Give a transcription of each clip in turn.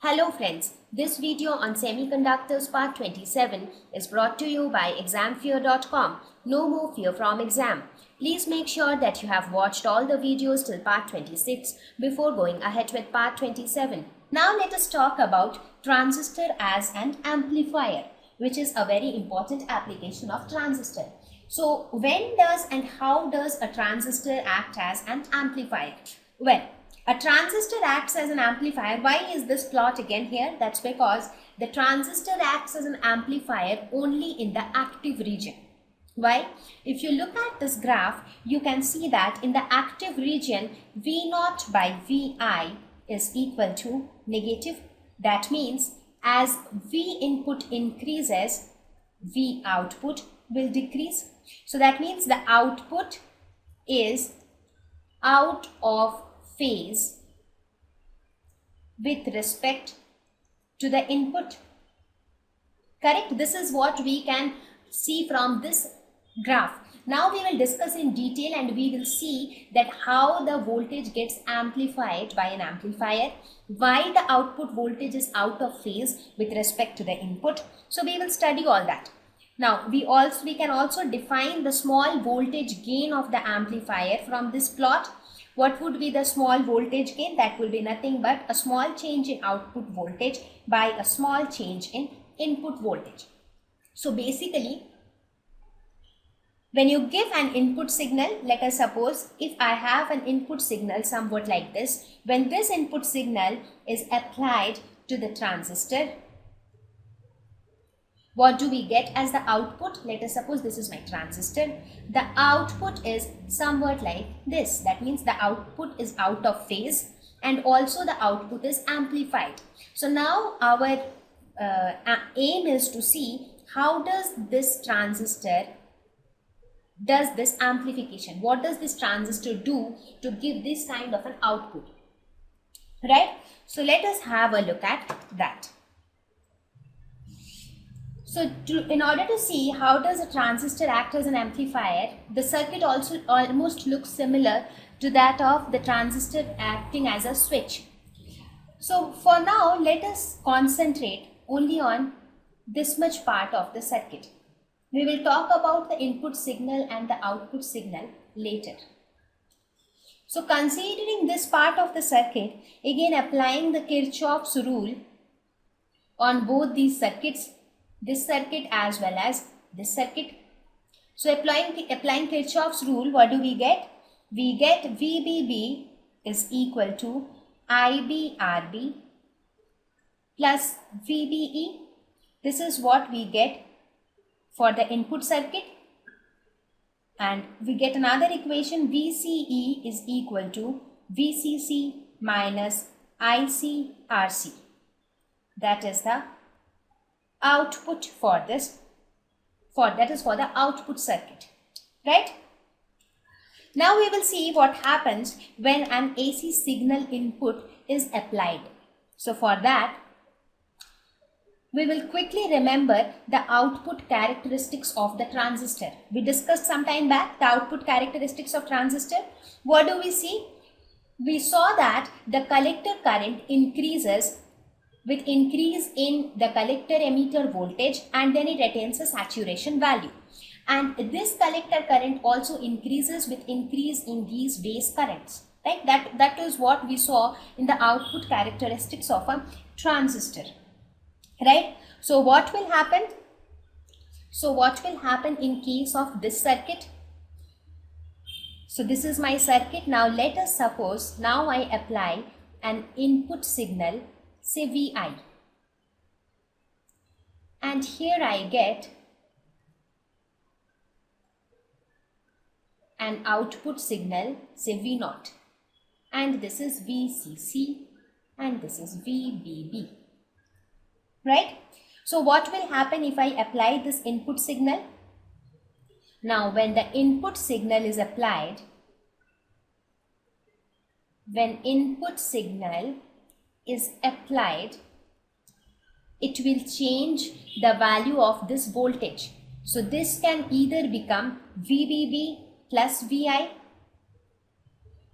Hello friends, this video on semiconductors part 27 is brought to you by examfear.com. No more fear from exam. Please make sure that you have watched all the videos till part 26 before going ahead with part 27. Now let us talk about transistor as an amplifier, which is a very important application of transistor. So when does and how does a transistor act as an amplifier? Well, a transistor acts as an amplifier. Why is this plot again here? That's because the transistor acts as an amplifier only in the active region. Why? If you look at this graph, you can see that in the active region, V0 by Vi is equal to negative. That means as V input increases, V output will decrease. So that means the output is out of phase with respect to the input. Correct? This is what we can see from this graph. Now we will discuss in detail and we will see that how the voltage gets amplified by an amplifier, why the output voltage is out of phase with respect to the input. So we will study all that. Now we can also define the small voltage gain of the amplifier from this plot. What would be the small voltage gain? That will be nothing but a small change in output voltage by a small change in input voltage. So basically, when you give an input signal, let us suppose if I have an input signal somewhat like this, when this input signal is applied to the transistor, what do we get as the output? Let us suppose this is my transistor. The output is somewhat like this. That means the output is out of phase and also the output is amplified. So now our aim is to see how does this transistor does this amplification. What does this transistor do to give this kind of an output? Right? So let us have a look at that. So in order to see how does a transistor act as an amplifier, the circuit also almost looks similar to that of the transistor acting as a switch. So for now, let us concentrate only on this much part of the circuit. We will talk about the input signal and the output signal later. So considering this part of the circuit, again applying the Kirchhoff's rule on both these circuits, this circuit as well as this circuit. So applying Kirchhoff's rule, what do we get? We get VBB is equal to IBRB plus VBE. This is what we get for the input circuit. And we get another equation, VCE is equal to VCC minus ICRC. That is the output for this, that is for the output circuit, right? Now we will see what happens when an AC signal input is applied. So for that, we will quickly remember the output characteristics of the transistor. We discussed some time back the output characteristics of transistor. What do we see? We saw that the collector current increases with increase in the collector emitter voltage and then it attains a saturation value. And this collector current also increases with increase in these base currents. Right? That is what we saw in the output characteristics of a transistor. Right? So what will happen? So what will happen in case of this circuit? So this is my circuit. Now let us suppose now I apply an input signal, say Vi, and here I get an output signal, say V0, and this is VCC and this is VBB, right? So what will happen if I apply this input signal? Now when the input signal is applied, it will change the value of this voltage. So this can either become VBB plus Vi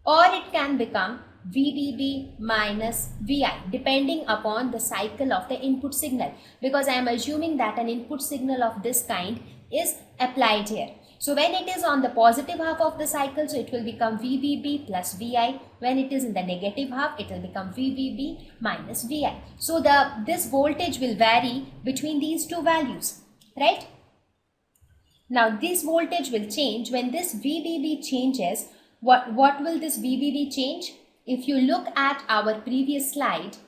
or it can become VBB minus VI depending upon the cycle of the input signal, because I am assuming that an input signal of this kind is applied here. So when it is on the positive half of the cycle, so it will become VBB plus VI. When it is in the negative half, it will become VBB minus VI. So this voltage will vary between these two values, right? Now this voltage will change when this VBB changes. What will this VBB change? If you look at our previous slide,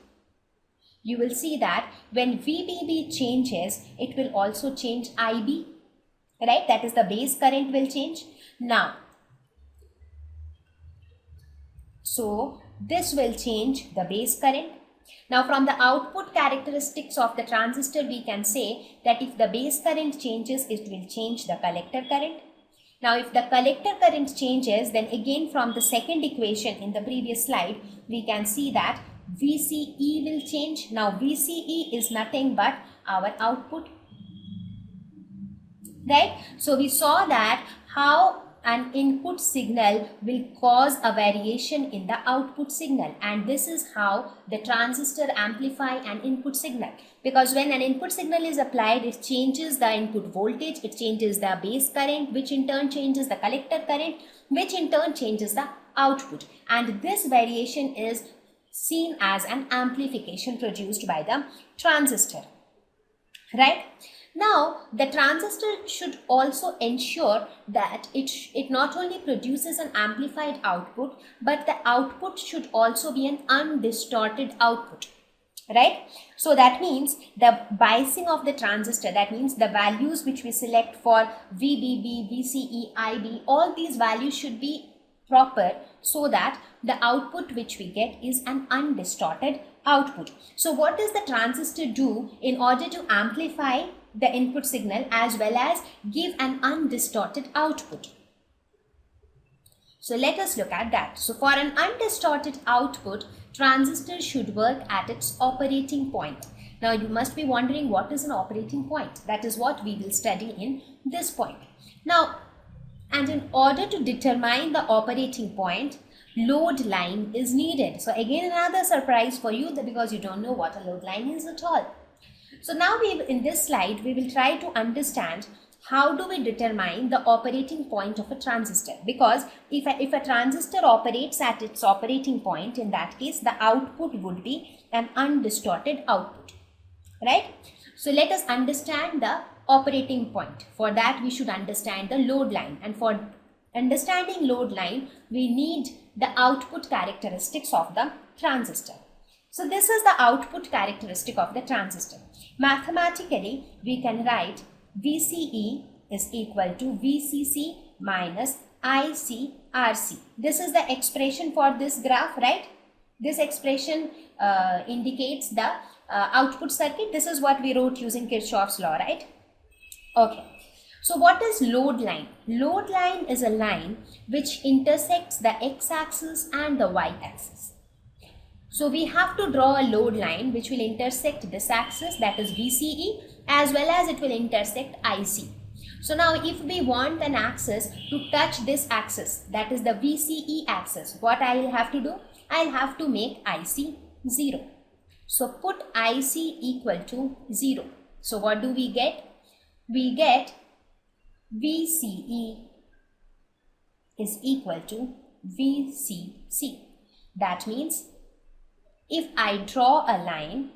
you will see that when VBB changes, it will also change IB. Right, that is the base current will change. Now, so this will change the base current. Now from the output characteristics of the transistor, we can say that if the base current changes, it will change the collector current. Now if the collector current changes, then again from the second equation in the previous slide, we can see that VCE will change. Now VCE is nothing but our output. Right, so we saw that how an input signal will cause a variation in the output signal, and this is how the transistor amplify an input signal, because when an input signal is applied, it changes the input voltage, it changes the base current, which in turn changes the collector current, which in turn changes the output, and this variation is seen as an amplification produced by the transistor, right? Now, the transistor should also ensure that it not only produces an amplified output, but the output should also be an undistorted output, right? So that means the biasing of the transistor, that means the values which we select for VBB, VCE, IB, all these values should be proper so that the output which we get is an undistorted output. So what does the transistor do in order to amplify the input signal as well as give an undistorted output? So let us look at that. So for an undistorted output, transistor should work at its operating point. Now you must be wondering, what is an operating point? That is what we will study in this point. Now, and in order to determine the operating point, load line is needed. So again, another surprise for you, because you don't know what a load line is at all. So now in this slide, we will try to understand how do we determine the operating point of a transistor, because if a transistor operates at its operating point, in that case the output would be an undistorted output, right? So let us understand the operating point. For that we should understand the load line, and for understanding load line we need the output characteristics of the transistor. So this is the output characteristic of the transistor. Mathematically, we can write VCE is equal to VCC minus ICRC. This is the expression for this graph, right? This expression indicates the output circuit. This is what we wrote using Kirchhoff's law, right? Okay. So what is load line? Load line is a line which intersects the x-axis and the y-axis. So we have to draw a load line which will intersect this axis, that is VCE, as well as it will intersect IC. So now if we want an axis to touch this axis, that is the VCE axis, what I will have to do? I will have to make IC 0. So put IC equal to 0. So what do we get? We get VCE is equal to VCC. That means if I draw a line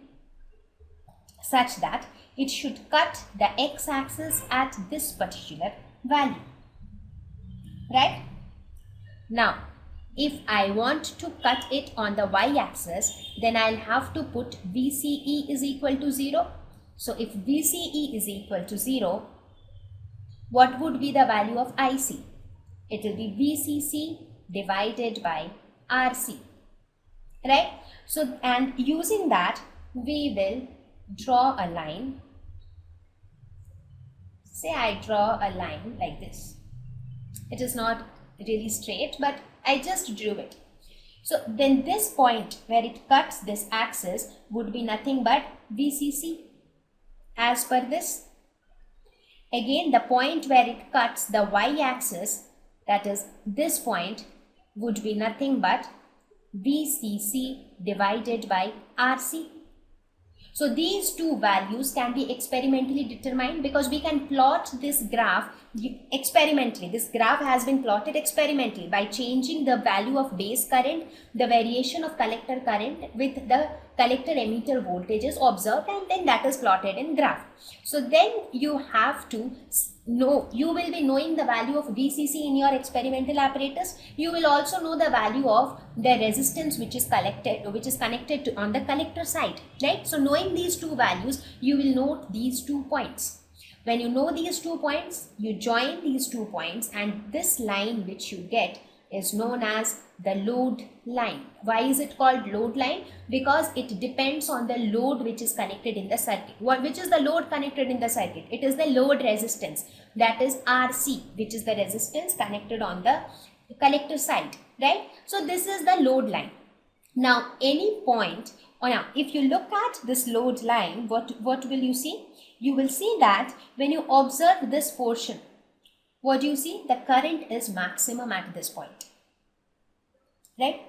such that it should cut the x-axis at this particular value, right? Now, if I want to cut it on the y-axis, then I'll have to put VCE is equal to 0. So if VCE is equal to 0, what would be the value of IC? It will be VCC divided by RC, right? So, and using that, we will draw a line. Say I draw a line like this. It is not really straight, but I just drew it. So then this point where it cuts this axis would be nothing but VCC as per this. Again, the point where it cuts the y-axis, that is this point, would be nothing but VCC divided by RC. So these two values can be experimentally determined because we can plot this graph experimentally. This graph has been plotted experimentally by changing the value of base current, the variation of collector current with the collector emitter voltages observed, and then that is plotted in graph. So then you have to know, you will be knowing the value of VCC in your experimental apparatus. You will also know the value of the resistance which is connected to on the collector side, right? So knowing these two values, you will note these 2 points. When you know these 2 points, you join these 2 points, and this line which you get is known as the load line. Why is it called load line? Because it depends on the load which is connected in the circuit. Which is the load connected in the circuit? It is the load resistance, that is RC, which is the resistance connected on the collector side, right? So this is the load line. Now any point, or now if you look at this load line, what will you see? You will see that when you observe this portion, what do you see? The current is maximum at this point, right?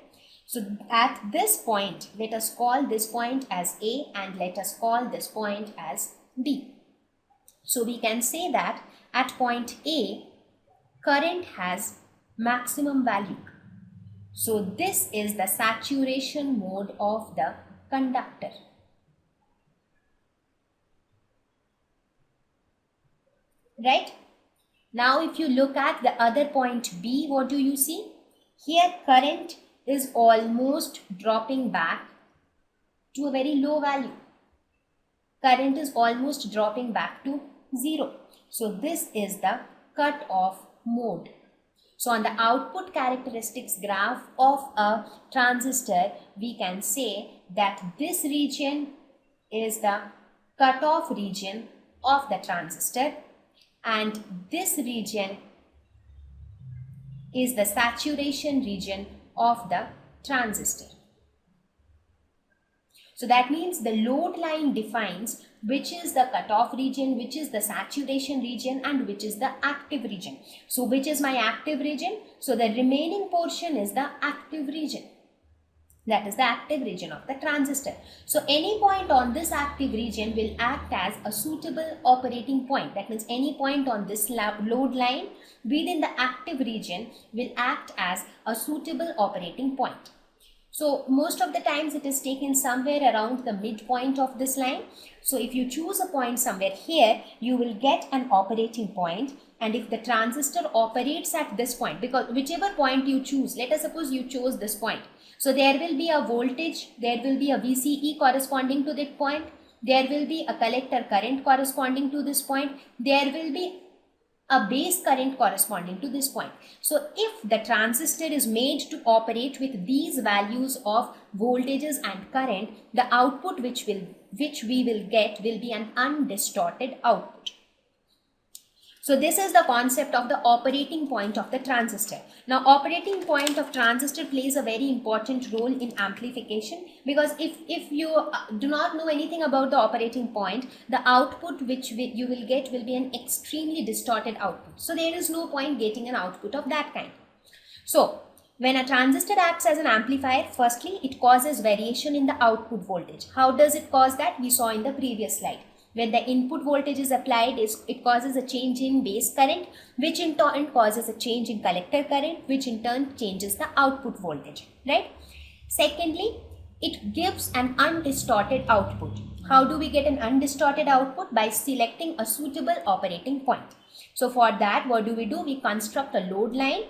So at this point, let us call this point as A and let us call this point as B. So we can say that at point A, current has maximum value. So this is the saturation mode of the conductor. Right? Now if you look at the other point B, what do you see? Here current is almost dropping back to a very low value. Current is almost dropping back to 0. So this is the cut-off mode. So on the output characteristics graph of a transistor, we can say that this region is the cut-off region of the transistor, and this region is the saturation region of the transistor. So that means the load line defines which is the cutoff region, which is the saturation region, and which is the active region. So which is my active region? So the remaining portion is the active region. That is the active region of the transistor. So any point on this active region will act as a suitable operating point. That means any point on this load line within the active region will act as a suitable operating point. So most of the times it is taken somewhere around the midpoint of this line. So if you choose a point somewhere here, you will get an operating point. And if the transistor operates at this point, because whichever point you choose, let us suppose you chose this point. So there will be a voltage, there will be a VCE corresponding to that point, there will be a collector current corresponding to this point, there will be a base current corresponding to this point. So if the transistor is made to operate with these values of voltages and current, the output which we will get will be an undistorted output. So this is the concept of the operating point of the transistor. Now operating point of transistor plays a very important role in amplification, because if you do not know anything about the operating point, the output which you will get will be an extremely distorted output. So there is no point getting an output of that kind. So when a transistor acts as an amplifier, firstly it causes variation in the output voltage. How does it cause that? We saw in the previous slide. When the input voltage is applied, it causes a change in base current, which in turn causes a change in collector current, which in turn changes the output voltage, right? Secondly, it gives an undistorted output. How do we get an undistorted output? By selecting a suitable operating point. So for that, what do? We construct a load line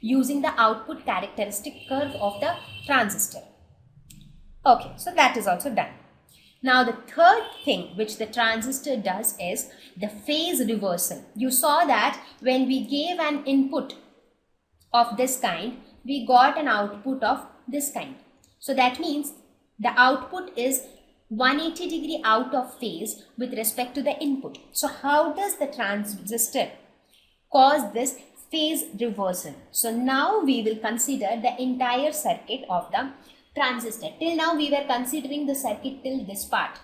using the output characteristic curve of the transistor. Okay, so that is also done. Now the third thing which the transistor does is the phase reversal. You saw that when we gave an input of this kind, we got an output of this kind. So that means the output is 180 degree out of phase with respect to the input. So how does the transistor cause this phase reversal? So now we will consider the entire circuit of the transistor. Till now we were considering the circuit till this part.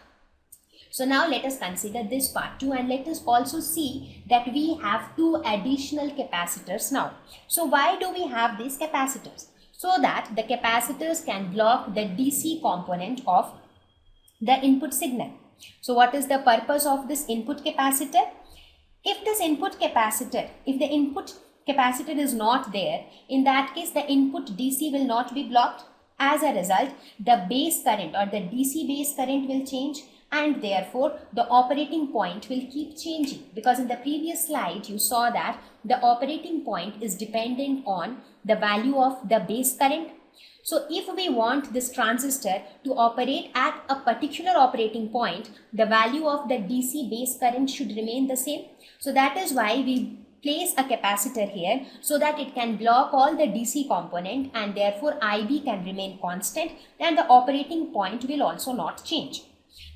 So now let us consider this part too, and let us also see that we have two additional capacitors now. So why do we have these capacitors? so that the capacitors can block the DC component of the input signal. So what is the purpose of this input capacitor? If the input capacitor is not there, in that case the input DC will not be blocked. As a result, the base current or the DC base current will change, and therefore the operating point will keep changing, because in the previous slide you saw that the operating point is dependent on the value of the base current. So if we want this transistor to operate at a particular operating point, the value of the DC base current should remain the same. So that is why we place a capacitor here, so that it can block all the DC component, and therefore IB can remain constant and the operating point will also not change.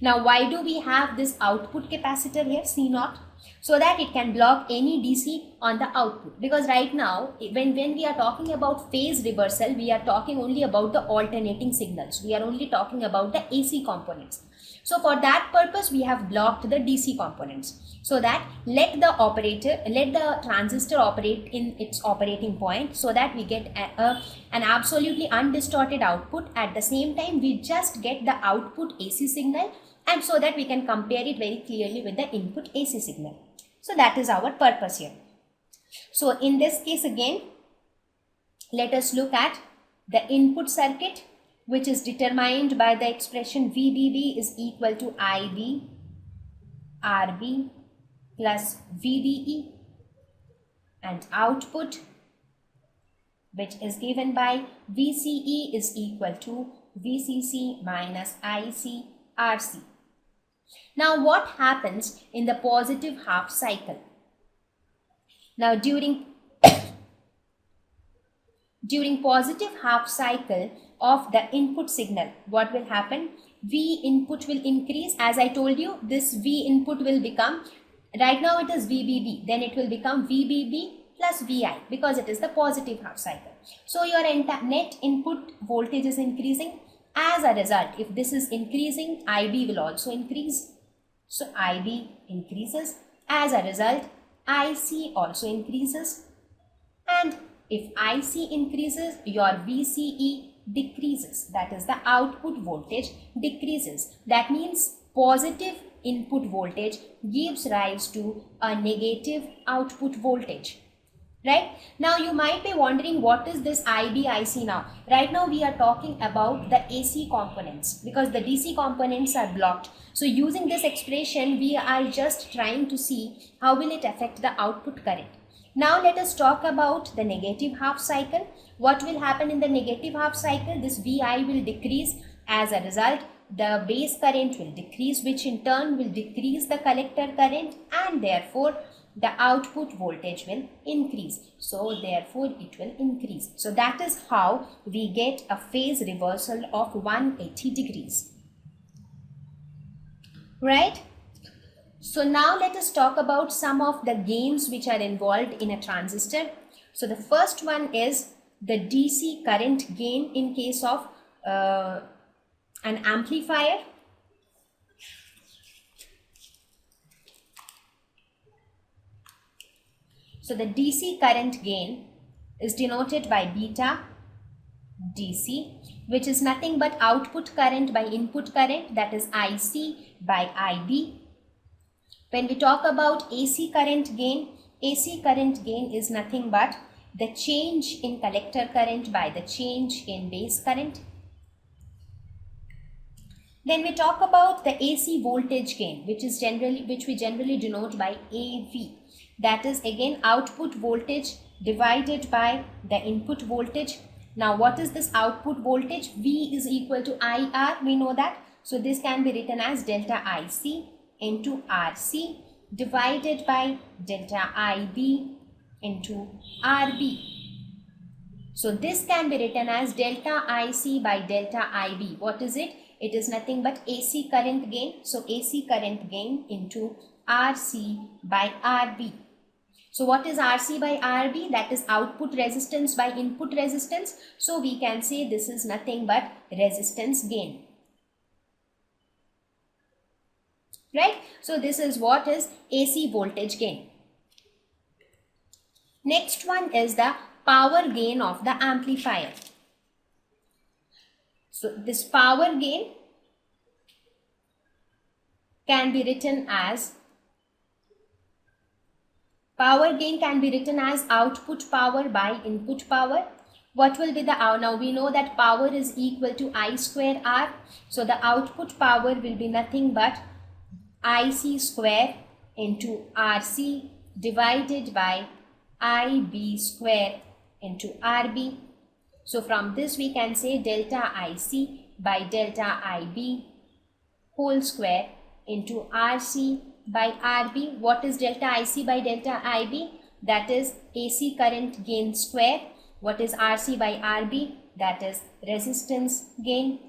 Now why do we have this output capacitor here, C0? So that it can block any DC on the output, because right now when we are talking about phase reversal, we are talking only about the alternating signals. We are only talking about the AC components. So for that purpose we have blocked the DC components, so that let the transistor operate in its operating point, so that we get an absolutely undistorted output. At the same time we just get the output AC signal, and so that we can compare it very clearly with the input AC signal. So that is our purpose here. So in this case again, let us look at the input circuit, which is determined by the expression VBB is equal to IB RB plus VBE, and output, which is given by VCE is equal to VCC minus IC RC. Now what happens in the positive half cycle? Now during positive half cycle of the input signal, what will happen? V input will increase. As I told you, this V input will become, right now it is VBB, then it will become VBB plus VI, because it is the positive half cycle. So your net input voltage is increasing. As a result, if this is increasing, IB will also increase. So IB increases. As a result, IC also increases. And if IC increases, your VCE decreases. That is, the output voltage decreases. That means positive input voltage gives rise to a negative output voltage. Right? Now you might be wondering, what is this IB IC now? Right now we are talking about the AC components, because the DC components are blocked. So using this expression, we are just trying to see how will it affect the output current. Now let us talk about the negative half cycle. What will happen in the negative half cycle? This VI will decrease. As a result, the base current will decrease, which in turn will decrease the collector current, and therefore the output voltage will increase. So therefore it will increase. So that is how we get a phase reversal of 180 degrees. Right? So now let us talk about some of the gains which are involved in a transistor. So the first one is the DC current gain in case of an amplifier. So the DC current gain is denoted by beta DC, which is nothing but output current by input current, that is IC by IB. When we talk about AC current gain is nothing but the change in collector current by the change in base current. Then we talk about the AC voltage gain, which we generally denote by AV. That is again output voltage divided by the input voltage. Now what is this output voltage? V is equal to IR, we know that. So this can be written as delta IC into RC divided by delta IB into RB. So this can be written as delta IC by delta IB. What is it? It is nothing but AC current gain. So AC current gain into RC by RB. So what is RC by RB? That is output resistance by input resistance. So we can say this is nothing but resistance gain. Right? So this is what is AC voltage gain. Next one is the power gain of the amplifier. So this power gain can be written as output power by input power. What will be the now we know that power is equal to I square R. So the output power will be nothing but IC square into RC divided by IB square into RB. So from this we can say delta IC by delta IB whole square into RC by RB. What is delta IC by delta IB? That is AC current gain square. What is RC by RB? That is resistance gain.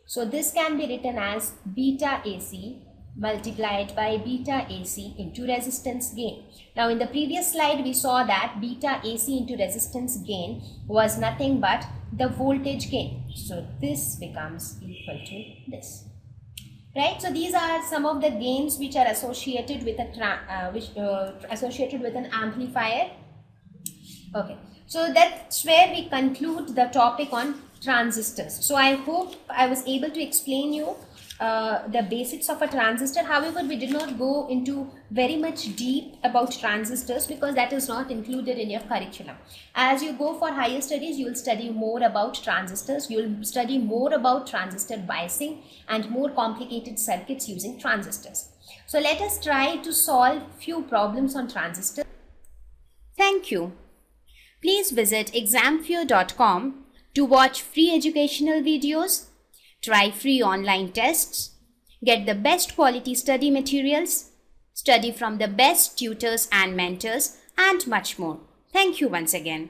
So this can be written as beta AC multiplied by beta AC into resistance gain. Now in the previous slide we saw that beta AC into resistance gain was nothing but the voltage gain. So this becomes equal to this. Right, so these are some of the gains which are associated with an amplifier. Okay, so that's where we conclude the topic on transistors. So I hope I was able to explain you the basics of a transistor. However, we did not go into very much deep about transistors because that is not included in your curriculum. As you go for higher studies, you will study more about transistors. You will study more about transistor biasing and more complicated circuits using transistors. So let us try to solve few problems on transistors. Thank you. Please visit examfear.com to watch free educational videos, try free online tests, get the best quality study materials, study from the best tutors and mentors, and much more. Thank you once again.